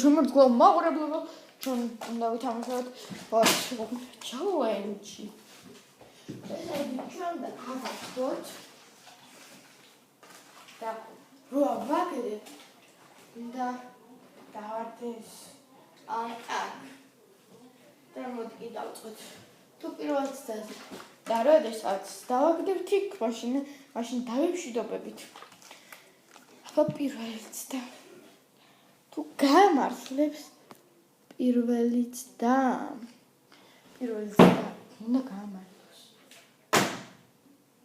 შემოდგა მაყურებლებო ჩვენ უნდა ვითამაშოთ ჩალენჯი ჩვენ დავახოთ და რა ვაკეთე და დავარდეს აქ და მოდი დავწყოთ თუ პირველად წაზე და როდესაც დავაგდებთ იქ მაშინ დავიმშვიდობებით აბა პირველიც და თუ გამართლებს პირველიც და უნდა გამართლოს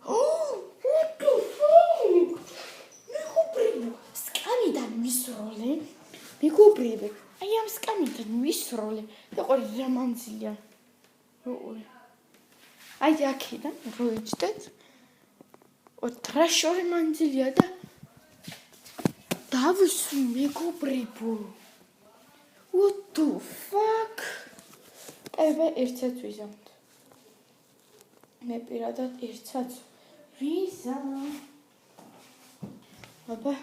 what the fuck მეგობრებო სკამიდან მისროლე მეგობრებო აი ამ სკამიდან მისროლე და ყოლი რა მანძილია აი აქედან როიჭდეთ ოთრაშორი მანძილია და დავსვი მეგობრებო what the fuck აბა ერთსაც ვიზამთ მე პირადად ერთსაც ვიზამ აბა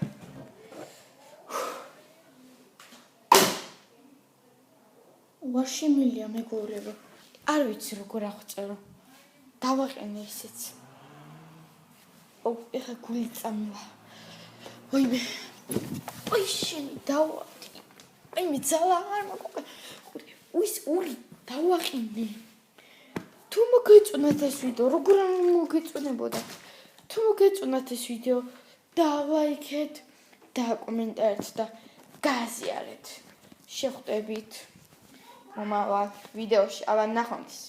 ვაშიმილია მეგობრებო არ ვიცი როგორ აღწერო დავაყენე ისიც ეხა გული წამივა ვაიმე ой შენი დავაყი აი მე ძალა არ მოგყვა უის ორი დავაყენე თუ მოგეწონათ ეს ვიდეო როგორ არ მოგეწონებოდა თუ მოგეწონათ ეს ვიდეო დალაიქეთ და კომენტარით და გაზიარეთ შეხვდებით მომავალ ვიდეოში აბა ნახვამდის